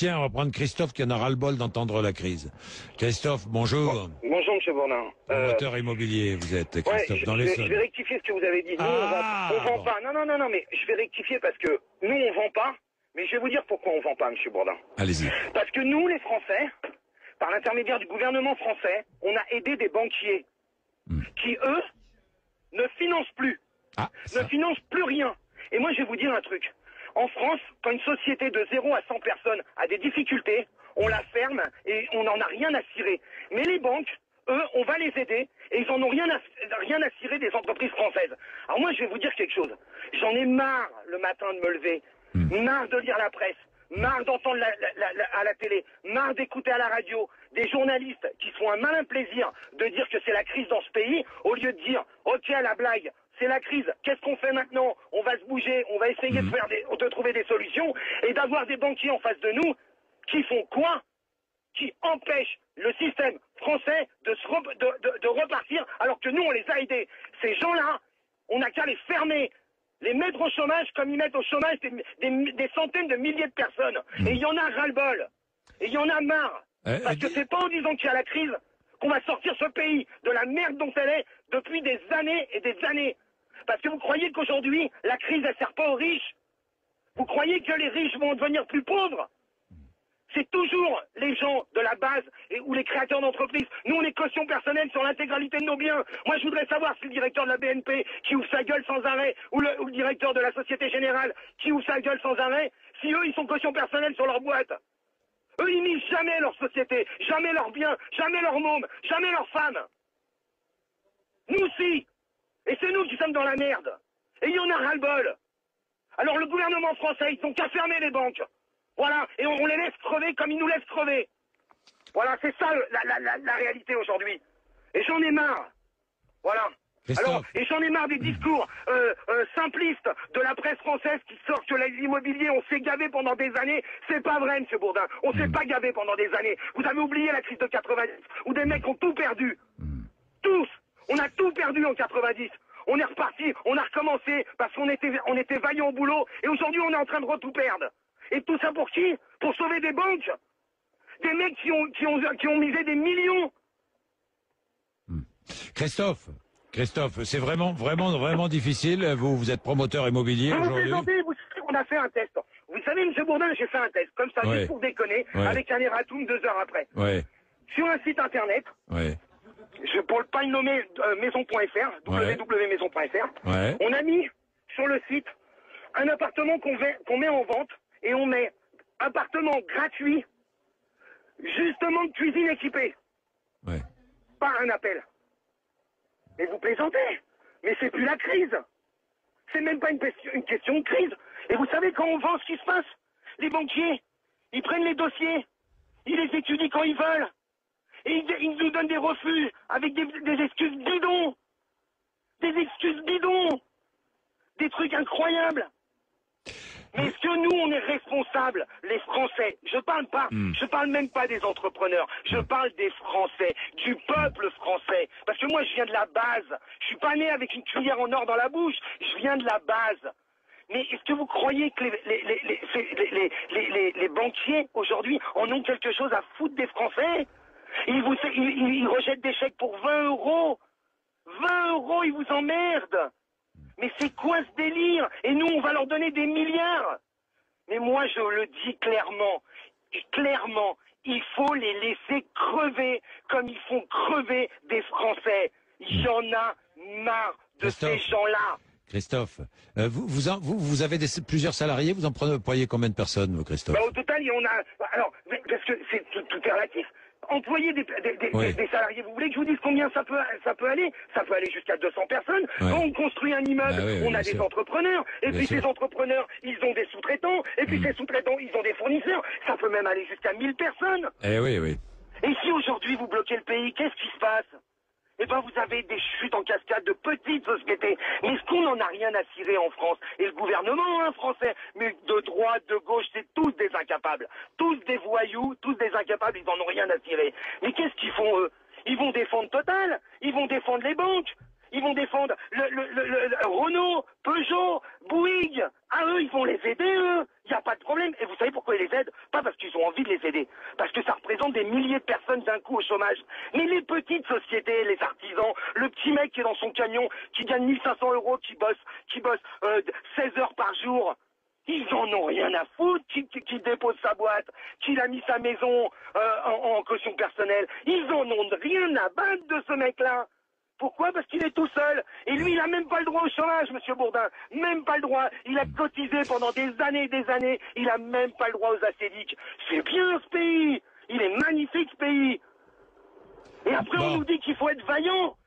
Tiens, on va prendre Christophe qui en a ras-le-bol d'entendre la crise. Christophe, bonjour. Bonjour, monsieur Bourdin. Promoteur immobilier, vous êtes, Christophe, ouais, dans les je vais rectifier ce que vous avez dit. Nous, on vend pas. Non, mais je vais rectifier parce que nous, on vend pas. Mais je vais vous dire pourquoi on vend pas, monsieur Bourdin. Allez-y. Parce que nous, les Français, par l'intermédiaire du gouvernement français, on a aidé des banquiers qui, eux, ne financent plus. Ne financent plus rien. Et moi, je vais vous dire un truc. En France, quand une société de 0 à 100 personnes a des difficultés, on la ferme et on n'en a rien à cirer. Mais les banques, eux, on va les aider et ils en ont rien à cirer des entreprises françaises. Alors moi, je vais vous dire quelque chose. J'en ai marre le matin de me lever, marre de lire la presse, marre d'entendre à la télé, marre d'écouter à la radio des journalistes qui font un malin plaisir de dire que c'est la crise dans ce pays, au lieu de dire « Ok, à la blague ». C'est la crise. Qu'est-ce qu'on fait maintenant? On va se bouger, on va essayer de trouver des solutions et d'avoir des banquiers en face de nous qui font quoi? Qui empêchent le système français de repartir alors que nous, on les a aidés. Ces gens-là, on n'a qu'à les fermer, les mettre au chômage comme ils mettent au chômage des centaines de milliers de personnes. Et il y en a ras-le-bol. Et il y en a marre. Parce que c'est pas en disant qu'il y a la crise qu'on va sortir ce pays de la merde dont elle est depuis des années et des années. Parce que vous croyez qu'aujourd'hui, la crise, elle sert pas aux riches? Vous croyez que les riches vont devenir plus pauvres? C'est toujours les gens de la base ou les créateurs d'entreprises. Nous, on est caution personnelle sur l'intégralité de nos biens. Moi, je voudrais savoir si le directeur de la BNP qui ouvre sa gueule sans arrêt, ou le directeur de la Société Générale qui ouvre sa gueule sans arrêt, si eux, ils sont caution personnelle sur leur boîte. Eux, ils misent jamais leur société, jamais leurs biens, jamais leurs mômes, jamais leurs femmes. Nous, si. Et c'est nous qui sommes dans la merde. Et il y en a ras-le-bol. Alors le gouvernement français, ils n'ont qu'à fermer les banques. Voilà. Et on les laisse crever comme ils nous laissent crever. Voilà, c'est ça la réalité aujourd'hui. Et j'en ai marre. Voilà. Alors, et j'en ai marre des discours simplistes de la presse française qui sortent que l'immobilier, on s'est gavé pendant des années. C'est pas vrai, monsieur Bourdin. On s'est pas gavé pendant des années. Vous avez oublié la crise de 90, où des mecs ont tout perdu. Tous. On a tout perdu en 90. On est reparti, on a recommencé parce qu'on était vaillants au boulot et aujourd'hui on est en train de tout perdre. Et tout ça pour qui? Pour sauver des banques? Des mecs qui ont misé des millions. Christophe, c'est vraiment difficile. Vous êtes promoteur immobilier aujourd'hui. Vous savez, on a fait un test. Vous savez, monsieur Bourdin, j'ai fait un test, comme ça, juste pour déconner, avec un erratum 2 heures après. Sur un site internet. Pour ne pas le nommer, maison.fr, www.maison.fr, on a mis sur le site un appartement qu'on met en vente et on met appartement gratuit, justement de cuisine équipée. Par un appel. Mais vous plaisantez. Mais c'est plus la crise. C'est même pas une question de crise. Et vous savez quand on vend ce qui se passe? Les banquiers, ils prennent les dossiers, ils les étudient quand ils veulent. Et ils nous donnent des refus avec des excuses bidons. Des excuses bidons. Des trucs incroyables. Mais est-ce que nous, on est responsables, les Français? Je parle même pas des entrepreneurs. Je parle des Français, du peuple français. Parce que moi, je viens de la base. Je suis pas né avec une cuillère en or dans la bouche. Je viens de la base. Mais est-ce que vous croyez que les banquiers, aujourd'hui, en ont quelque chose à foutre des Français? Ils rejettent des chèques pour 20 euros. 20 euros, ils vous emmerdent. Mais c'est quoi ce délire? Et nous, on va leur donner des milliards. Mais moi, je le dis clairement, il faut les laisser crever comme ils font crever des Français. Il y en a marre de ces gens-là. Christophe, vous avez plusieurs salariés, vous en employez combien de personnes, Christophe? Au total, on a... Alors, parce que tout est relatif. Employer des salariés, vous voulez que je vous dise combien ça peut aller? Ça peut aller jusqu'à 200 personnes. Quand on construit un immeuble, on a des entrepreneurs. Et puis ces entrepreneurs, ils ont des sous-traitants. Et puis ces sous-traitants, ils ont des fournisseurs. Ça peut même aller jusqu'à 1000 personnes. Et si aujourd'hui vous bloquez le pays, qu'est-ce qui se passe? Eh ben, vous avez des chutes en cascade de petites sociétés. Mais est-ce qu'on n'en a rien à cirer en France? Et le gouvernement, français, mais de droite, de gauche, c'est tous des incapables. Tous des voyous, tous des incapables, ils n'en ont rien à cirer. Mais qu'est-ce qu'ils font, eux? Ils vont défendre Total, ils vont défendre les banques, ils vont défendre le Renault, Peugeot, Bouygues. Ah, eux, ils vont les aider, eux. Il n'y a pas de problème. Et vous savez pourquoi ils les aident? Pas parce qu'ils ont envie de les aider, parce que ça représente des milliers de personnes d'un coup au chômage. Mais les petites sociétés, les artisans, le petit mec qui est dans son camion, qui gagne 1500 €, qui bosse 16 heures par jour, ils en ont rien à foutre, qui dépose sa boîte, qui a mis sa maison en caution personnelle. Ils en ont rien à battre de ce mec-là. Pourquoi? Parce qu'il est tout seul. Et lui, il a même pas le droit au chômage, monsieur Bourdin. Même pas le droit. Il a cotisé pendant des années et des années. Il a même pas le droit aux ACDIC. C'est bien ce pays. Il est magnifique ce pays. Et après, on nous dit qu'il faut être vaillant.